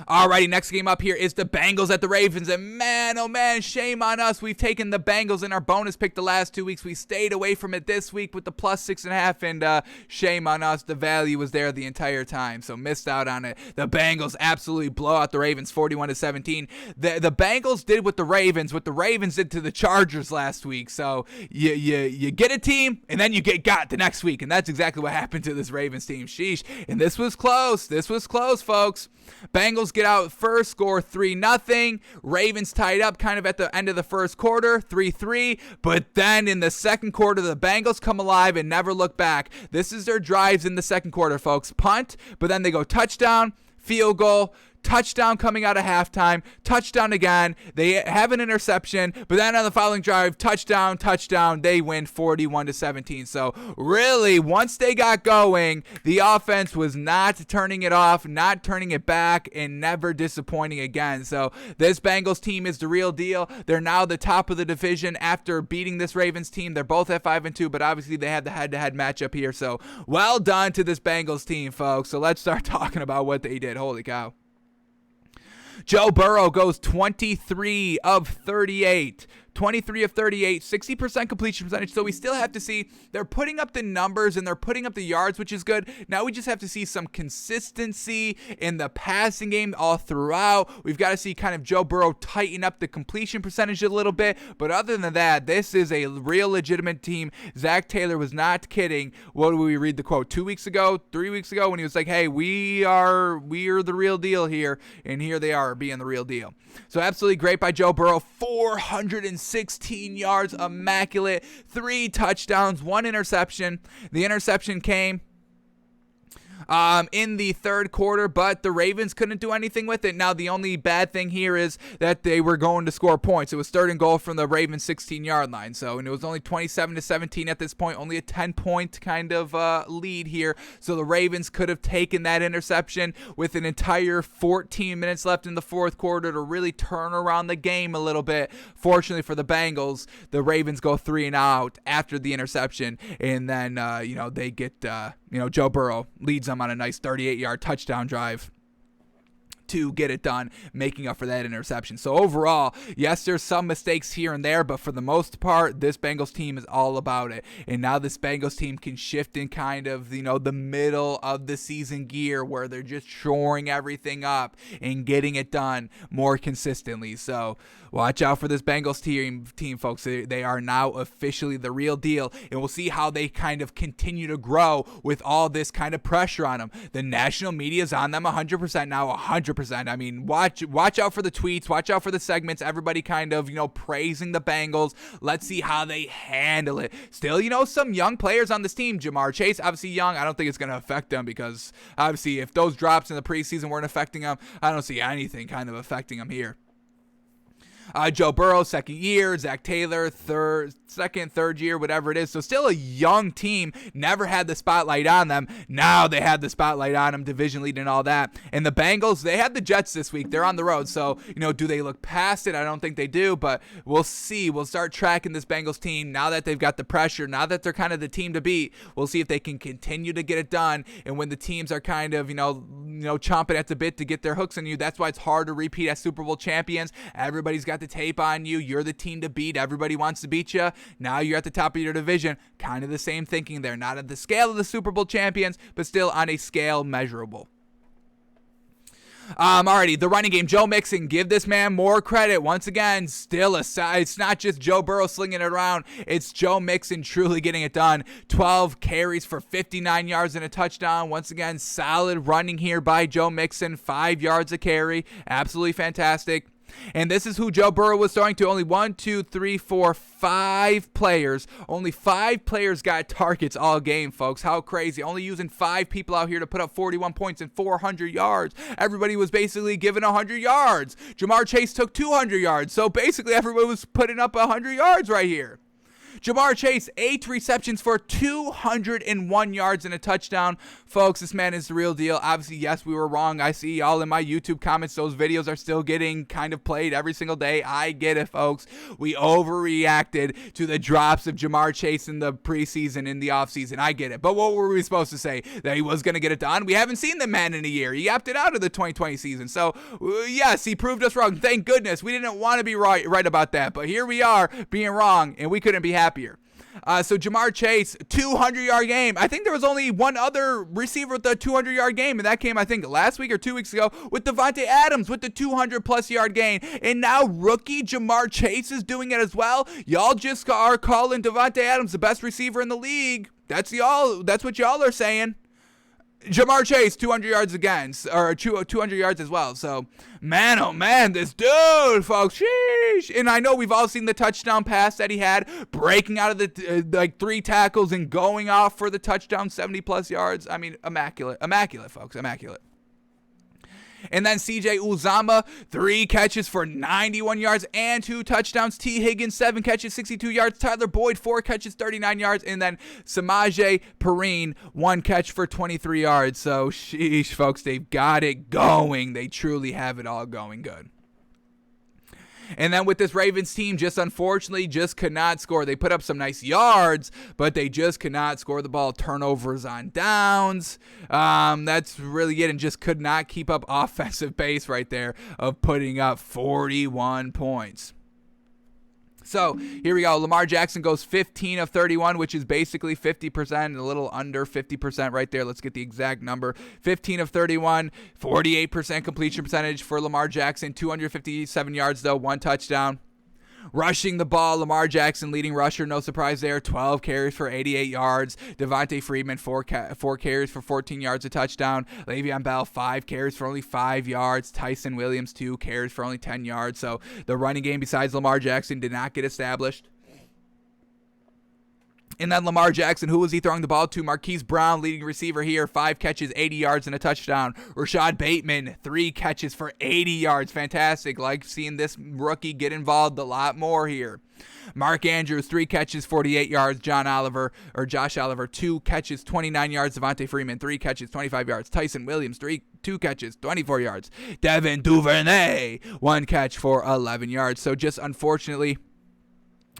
Alrighty, next game up here is the Bengals at the Ravens, and man, oh man, shame on us. We've taken the Bengals in our bonus pick the last 2 weeks. We stayed away from it this week with the plus 6.5, and shame on us. The value was there the entire time, so missed out on it. The Bengals absolutely blow out the Ravens 41-17. The Bengals did what the Ravens did to the Chargers last week. So you get a team, and then you get got the next week, and that's exactly what happened to this Ravens team. Sheesh, and this was close. This was close, folks. Bengals get out first, score 3-0. Ravens tied up kind of at the end of the first quarter, 3-3. But then in the second quarter, the Bengals come alive and never look back. This is their drives in the second quarter, folks. Punt, but then they go touchdown, field goal, touchdown coming out of halftime, touchdown again. They have an interception, but then on the following drive, touchdown, they win 41-17. So really, once they got going, the offense was not turning it off, not turning it back, and never disappointing again. So this Bengals team is the real deal. They're now the top of the division after beating this Ravens team. They're both at 5-2, but obviously they had the head-to-head matchup here. So well done to this Bengals team, folks. So let's start talking about what they did. Holy cow. Joe Burrow goes 23 of 38. 23 of 38, 60% completion percentage. So we still have to see, they're putting up the numbers and they're putting up the yards, which is good. Now we just have to see some consistency in the passing game all throughout. We've got to see kind of Joe Burrow tighten up the completion percentage a little bit. But other than that, this is a real legitimate team. Zach Taylor was not kidding. What did we read the quote 2 weeks ago, 3 weeks ago, when he was like, hey, we're the real deal here. And here they are being the real deal. So absolutely great by Joe Burrow. 416 yards, immaculate, 3 touchdowns, 1 interception. The interception came in the third quarter, but the Ravens couldn't do anything with it. Now, the only bad thing here is that they were going to score points. It was 3rd and goal from the Ravens 16-yard line. So, and it was only 27-17 at this point, only a 10-point kind of lead here. So the Ravens could have taken that interception with an entire 14 minutes left in the fourth quarter to really turn around the game a little bit. Fortunately for the Bengals, the Ravens go 3-and-out after the interception, and then they get Joe Burrow leads them on a nice 38-yard touchdown drive to get it done, making up for that interception. So overall, yes, there's some mistakes here and there, but for the most part, this Bengals team is all about it. And now this Bengals team can shift in kind of, the middle of the season gear where they're just shoring everything up and getting it done more consistently. So watch out for this Bengals team, folks. They are now officially the real deal, and we'll see how they kind of continue to grow with all this kind of pressure on them. The national media is on them 100% now, 100%. I mean, watch out for the tweets, watch out for the segments, everybody kind of, praising the Bengals. Let's see how they handle it. Still, some young players on this team. Jamar Chase, obviously young. I don't think it's going to affect them because, obviously, if those drops in the preseason weren't affecting them, I don't see anything kind of affecting them here. Joe Burrow, 2nd year. Zach Taylor, third year, whatever it is. So still a young team. Never had the spotlight on them. Now they had the spotlight on them, division lead and all that. And the Bengals, they had the Jets this week. They're on the road. So, do they look past it? I don't think they do, but we'll see. We'll start tracking this Bengals team now that they've got the pressure, now that they're kind of the team to beat. We'll see if they can continue to get it done. And when the teams are kind of, chomping at the bit to get their hooks on you, that's why it's hard to repeat as Super Bowl champions. Everybody's got the tape on you. You're the team to beat. Everybody wants to beat you. Now you're at the top of your division. Kind of the same thinking there. Not at the scale of the Super Bowl champions, but still on a scale measurable. Alrighty, the running game. Joe Mixon, give this man more credit. Once again, still it's not just Joe Burrow slinging it around. It's Joe Mixon truly getting it done. 12 carries for 59 yards and a touchdown. Once again, solid running here by Joe Mixon. 5 yards a carry. Absolutely fantastic. And this is who Joe Burrow was throwing to. Only 5 players. Only 5 players got targets all game, folks. How crazy. Only using 5 people out here to put up 41 points and 400 yards. Everybody was basically given 100 yards. Jamar Chase took 200 yards. So basically everybody was putting up 100 yards right here. Jamar Chase, 8 receptions for 201 yards and a touchdown. Folks, this man is the real deal. Obviously, yes, we were wrong. I see y'all in my YouTube comments. Those videos are still getting kind of played every single day. I get it, folks. We overreacted to the drops of Jamar Chase in the preseason, in the offseason. I get it. But what were we supposed to say? That he was going to get it done? We haven't seen the man in a year. He opted out of the 2020 season. So, yes, he proved us wrong. Thank goodness. We didn't want to be right about that. But here we are being wrong, and we couldn't be happier. So Jamar Chase, 200-yard game. I think there was only one other receiver with a 200-yard game, and that came, I think, last week or 2 weeks ago with Davante Adams with the 200-plus yard gain. And now rookie Jamar Chase is doing it as well. Y'all just are calling Davante Adams the best receiver in the league. That's what y'all are saying. Jamar Chase, 200 yards again, or 200 yards as well. So, man, oh man, this dude, folks, sheesh. And I know we've all seen the touchdown pass that he had, breaking out of the 3 tackles and going off for the touchdown, 70-plus yards. I mean, immaculate, folks, immaculate. And then C.J. Uzomah, 3 catches for 91 yards and 2 touchdowns. T. Higgins, 7 catches, 62 yards. Tyler Boyd, 4 catches, 39 yards. And then Samaje Perine, 1 catch for 23 yards. So, sheesh, folks, they've got it going. They truly have it all going good. And then with this Ravens team, just unfortunately, just could not score. They put up some nice yards, but they just could not score the ball. Turnovers on downs. That's really it, and just could not keep up offensive pace right there of putting up 41 points. So here we go. Lamar Jackson goes 15 of 31, which is basically 50%, a little under 50% right there. Let's get the exact number. 15 of 31, 48% completion percentage for Lamar Jackson. 257 yards, though, 1 touchdown. Rushing the ball, Lamar Jackson, leading rusher, no surprise there. 12 carries for 88 yards. Devontae Freeman, 4 carries for 14 yards, a touchdown. Le'Veon Bell, 5 carries for only 5 yards. Tyson Williams, 2 carries for only 10 yards. So the running game besides Lamar Jackson did not get established. And then Lamar Jackson, who was he throwing the ball to? Marquise Brown, leading receiver here, 5 catches, 80 yards, and a touchdown. Rashad Bateman, 3 catches for 80 yards. Fantastic. Like seeing this rookie get involved a lot more here. Mark Andrews, 3 catches, 48 yards. Josh Oliver, 2 catches, 29 yards. Devontae Freeman, 3 catches, 25 yards. Tyson Williams, 2 catches, 24 yards. Devin Duvernay, 1 catch for 11 yards. So just unfortunately,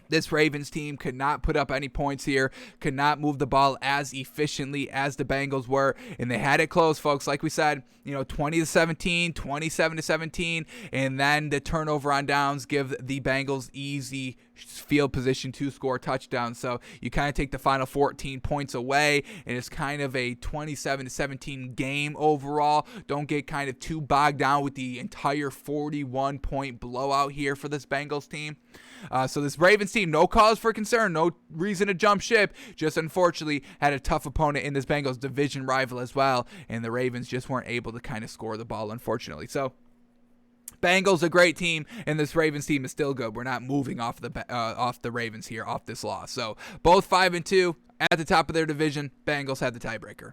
this Ravens team could not put up any points here, could not move the ball as efficiently as the Bengals were, and they had it close, folks. Like we said, 20-17, 27-17, and then the turnover on downs give the Bengals easy field position to score touchdowns. So you kind of take the final 14 points away, and it's kind of a 27-17 game overall. Don't get kind of too bogged down with the entire 41-point blowout here for this Bengals team. So this Ravens team, no cause for concern, no reason to jump ship, just unfortunately had a tough opponent in this Bengals division rival as well, and the Ravens just weren't able to kind of score the ball, unfortunately. So Bengals a great team, and this Ravens team is still good. We're not moving off the Ravens here, off this loss. So both 5-2 at the top of their division. Bengals had the tiebreaker.